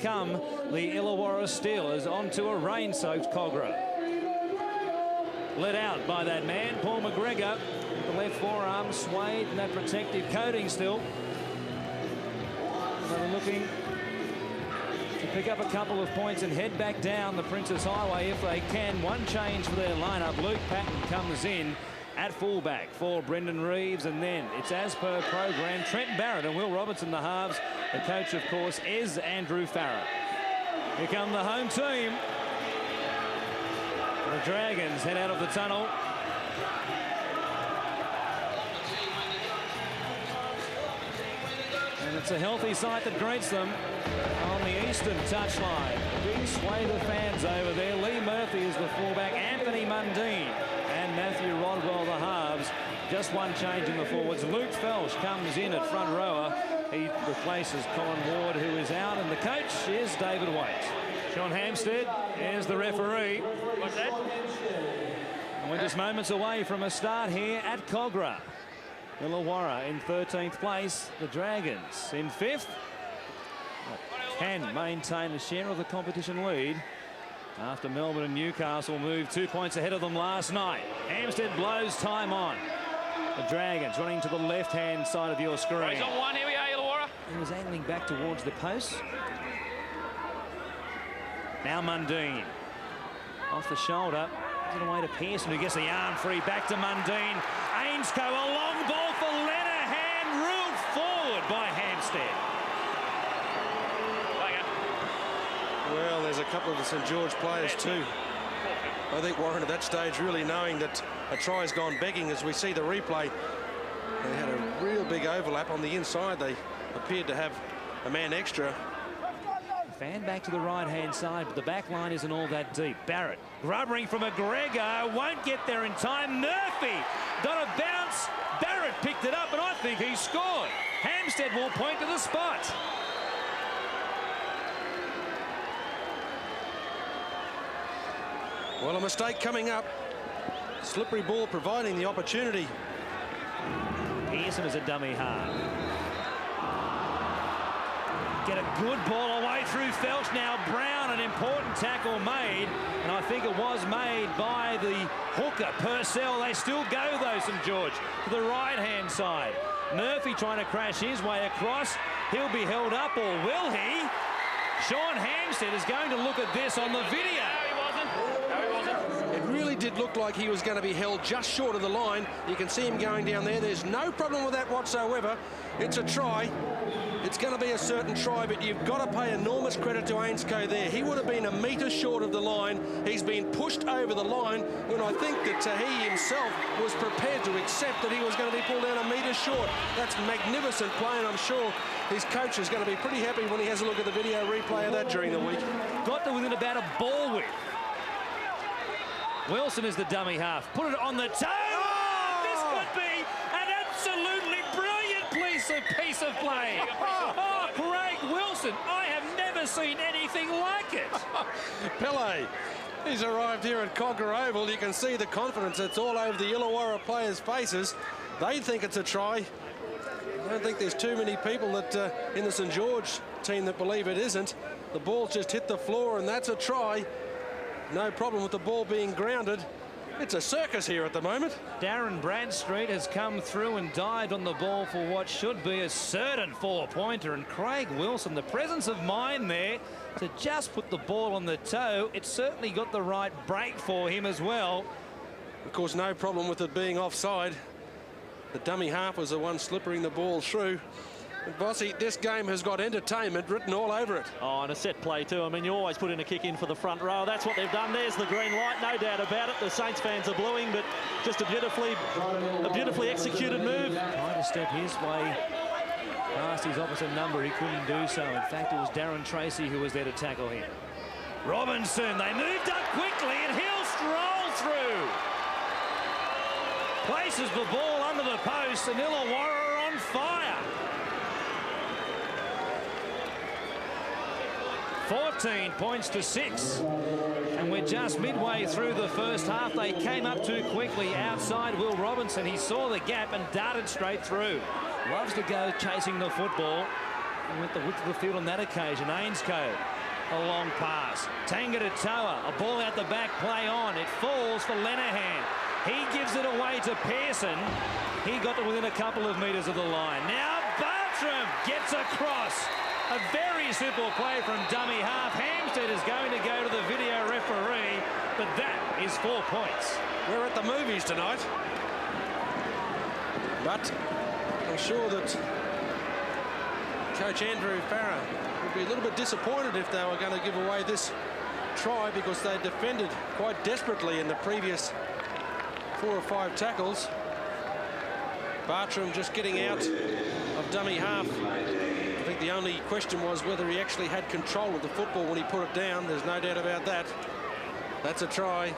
come the Illawarra Steelers onto a rain-soaked Kogarah. Let out by that man, Paul McGregor. The left forearm swayed and that protective coating still. So they're looking to pick up a couple of points and head back down the Princess Highway if they can. One change for their lineup. Luke Patton comes in at fullback for Brendan Reeves, and then it's as per program Trent Barrett and Will Robertson the halves. The coach, of course, is Andrew Farrar. Here come the home team. The Dragons head out of the tunnel. And it's a healthy sight that greets them on the eastern touchline. A big swathe of fans over there. Lee Murphy is the fullback. Anthony Mundine and Matthew Rodwell the halves. Just one change in the forwards. Luke Felsh comes in at front rower. He replaces Colin Ward, who is out, and the coach is David White. Sean Hampstead is the referee. What's that? And we're just moments away from a start here at Kogarah. Illawarra in 13th place. The Dragons in 5th. Can maintain a share of the competition lead after Melbourne and Newcastle moved 2 points ahead of them last night. Hampstead blows time on. The Dragons running to the left-hand side of your screen. Race on one, here we are, Illawarra. He was angling back towards the post. Now Mundine. Off the shoulder. Gives it away to Pearson, who gets the arm free. Back to Mundine. Ainscough, a long ball for Lenihan. Ruled forward by Hampstead. Well, there's a couple of the St George players too. I think Warren at that stage really knowing that a try has gone begging. As we see the replay, they had a real big overlap on the inside. They appeared to have a man extra. Fan back to the right-hand side, but the back line isn't all that deep. Barrett grubbering from McGregor, won't get there in time. Murphy got a bounce. Barrett picked it up, and I think he scored. Hampstead will point to the spot. Well, a mistake coming up. Slippery ball providing the opportunity. Pearson is a dummy half. Get a good ball away through Felsh. Now Brown, an important tackle made, and I think it was made by the hooker, Purcell. They still go though, St George, to the right-hand side. Murphy trying to crash his way across. He'll be held up, or will he? Sean Hampstead is going to look at this on the video. It really did look like he was going to be held just short of the line. You can see him going down there. There's no problem with that whatsoever. It's a try. It's going to be a certain try, but you've got to pay enormous credit to Ainscough there. He would have been a metre short of the line. He's been pushed over the line, and I think that he himself was prepared to accept that he was going to be pulled down a metre short. That's magnificent play, and I'm sure his coach is going to be pretty happy when he has a look at the video replay of that during the week. Got to within about a ball width. Wilson is the dummy half. Put it on the toe. Oh! This could be an absolutely brilliant piece of play. Oh, Craig Wilson. I have never seen anything like it. Pele, he's arrived here at Kogarah Oval. You can see the confidence that's all over the Illawarra players' faces. They think it's a try. I don't think there's too many people that in the St George team that believe it isn't. The ball just hit the floor, and that's a try. No problem with the ball being grounded. It's a circus here at the moment. Darren Bradstreet has come through and dived on the ball for what should be a certain four-pointer. And Craig Wilson, the presence of mind there to just put the ball on the toe. It certainly got the right break for him as well. Of course, no problem with it being offside. The dummy half was the one slippering the ball through. But Bossy, this game has got entertainment written all over it. Oh, and a set play too. I mean, you always put in a kick in for the front row. That's what they've done. There's the green light, no doubt about it. The Saints fans are bluing, but just a beautifully executed move. Trying to step his way past his opposite number. He couldn't do so. In fact, it was Darren Tracy who was there to tackle him. Robinson, they moved up quickly, and he'll stroll through. Places the ball under the post, and Illawarra are on fire. 14 points to 6, and we're just midway through the first half. They came up too quickly outside Will Robinson. He saw the gap and darted straight through. Loves to go chasing the football. He went the width of the field on that occasion. Ainscough, a long pass. Tangata-Toa, a ball out the back, play on. It falls for Lenihan. He gives it away to Pearson. He got to within a couple of metres of the line. Now Bartram gets across. A very simple play from dummy half. Hampstead is going to go to the video referee, but that is 4 points. We're at the movies tonight. But I'm sure that Coach Andrew Farah would be a little bit disappointed if they were going to give away this try, because they defended quite desperately in the previous 4 or 5 tackles. Bartram just getting out of dummy half. I think the only question was whether he actually had control of the football when he put it down. There's no doubt about that. That's a try.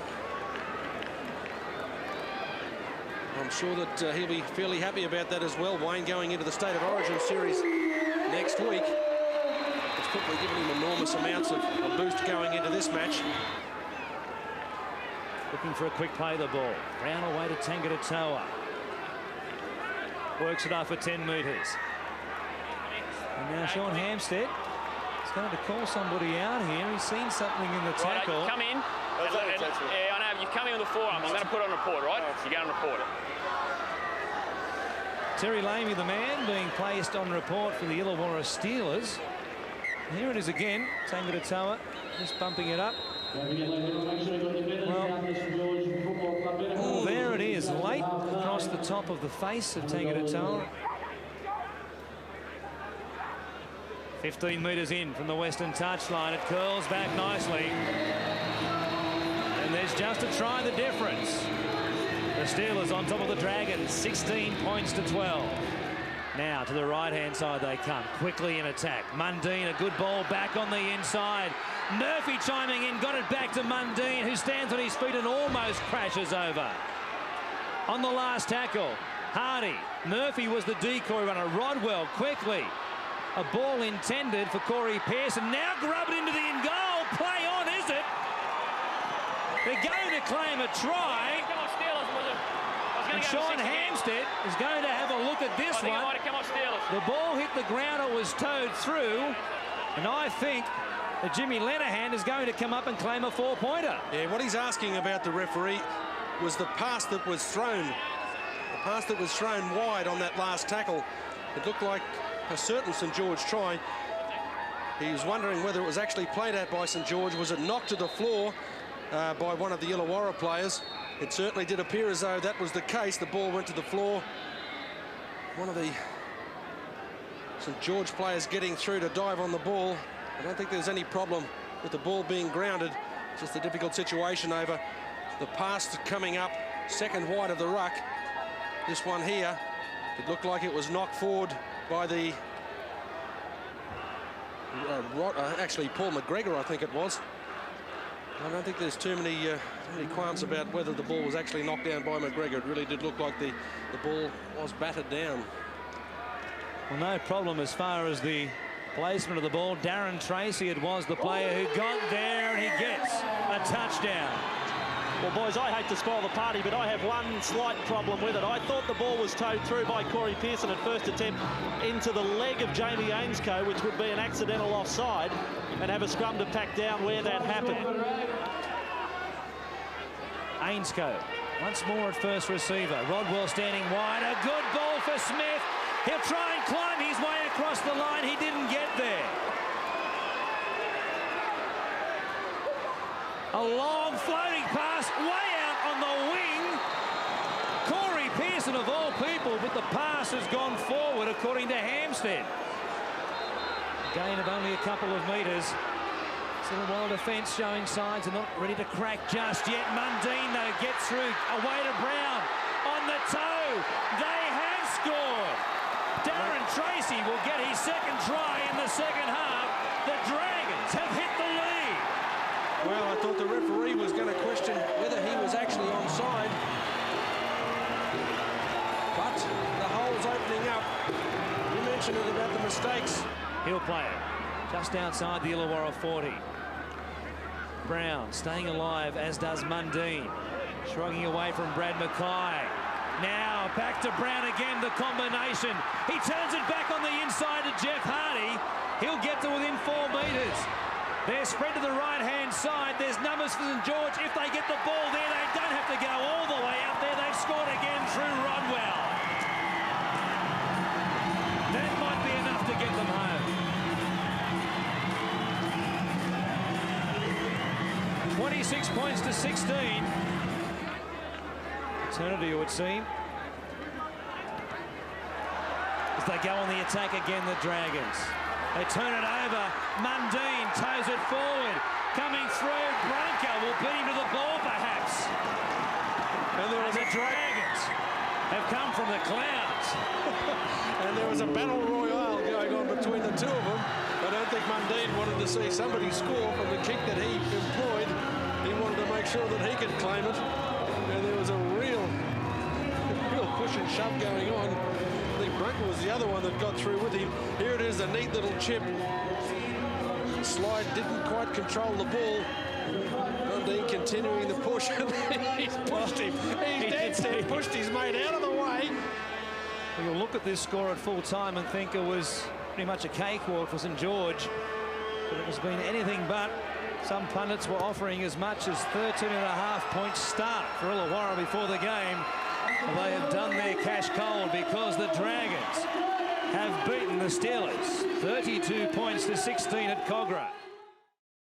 I'm sure that he'll be fairly happy about that as well. Wayne going into the State of Origin series next week. It's probably given him enormous amounts of a boost going into this match. Looking for a quick play of the ball. Brown away to Tangata-Toa. Works it off for 10 metres. And now Sean Hampstead is going to call somebody out here. He's seen something in the tackle. Right, come in. Yeah, I know. You come in with a forearm. I'm going to put on a report, right? You go and report it. Terry Lamey, the man, being placed on report for the Illawarra Steelers. Here it is again. Tangata-Toa just bumping it up. Well, there it is, late across the top of the face of Tangata-Toa. 15 metres in from the western touchline. It curls back nicely. And there's just a try the difference. The Steelers on top of the Dragons, 16 points to 12. Now to the right-hand side they come, quickly in attack. Mundine, a good ball back on the inside. Murphy chiming in, got it back to Mundine, who stands on his feet and almost crashes over. On the last tackle, Hardy. Murphy was the decoy runner. Rodwell quickly. A ball intended for Corey Pearson. Now grubbed into the in-goal. Play on, is it? They're going to claim a try. And Sean Hampstead is going to have a look at this one. The ball hit the ground, it was towed through. And I think that Jimmy Lenihan is going to come up and claim a 4-pointer. Yeah, what he's asking about the referee was the pass that was thrown. The pass that was thrown wide on that last tackle. It looked like a certain St George try. He was wondering whether it was actually played at by St George. Was it knocked to the floor by one of the Illawarra players? It certainly did appear as though that was the case. The ball went to the floor. One of the St George players getting through to dive on the ball. I don't think there's any problem with the ball being grounded. It's just a difficult situation over the pass coming up second wide of the ruck. This one here, it looked like it was knocked forward by the actually Paul McGregor, I think it was. I don't think there's too many qualms about whether the ball was actually knocked down by McGregor. It really did look like the ball was battered down. Well, no problem as far as the placement of the ball. Darren Tracy, it was the player who got there, and he gets a touchdown. Well, boys, I hate to spoil the party, but I have one slight problem with it. I thought the ball was towed through by Corey Pearson at first attempt into the leg of Jamie Ainscough, which would be an accidental offside, and have a scrum to pack down where that happened. Ainscough once more at first receiver. Rodwell standing wide. A good ball for Smith. He'll try and climb his way across the line. He didn't get there. A long floating pass way out on the wing. Corey Pearson of all people, but the pass has gone forward according to Hampstead. Gain of only a couple of metres. Illawarra defence showing signs are not ready to crack just yet. Mundine, though, gets through. Away to Brown. On the toe. They have scored. Darren Tracy will get his second try in the second half. The Dragons have hit the lead. Well, I thought the referee was going to question whether he was actually onside. But the hole's opening up. You mentioned it about the mistakes. He'll play it just outside the Illawarra 40. Brown staying alive, as does Mundine. Shrugging away from Brad Mackay. Now back to Brown again, the combination. He turns it back on the inside to Jeff Hardy. He'll get to within 4 metres. They're spread to the right-hand side. There's numbers for St George. If they get the ball there, they don't have to go all the way out there. They've scored again through Rodwell. That might be enough to get them home. 26 points to 16. Eternity, it would seem. As they go on the attack again, the Dragons. They turn it over. Mundine toes it forward. Coming through. Branco will beat him to the ball, perhaps. And there was the Dragons have come from the clouds. And there was a battle royale going on between the two of them. I don't think Mundine wanted to see somebody score from the kick that he employed. He wanted to make sure that he could claim it. And there was a real push and shove going on. I think Branco was the other one that got through with him. Here it is, a neat little chip. Slide didn't quite control the ball. Mundine continuing the push. He's pushed him. He's dead set, pushed his mate out of the way. You'll look at this score at full time and think it was pretty much a cakewalk for St George. But it has been anything but. Some pundits were offering as much as 13.5 points start for Illawarra before the game. They have done their cash cold because the Dragons have beaten the Steelers 32 points to 16 at Kogarah.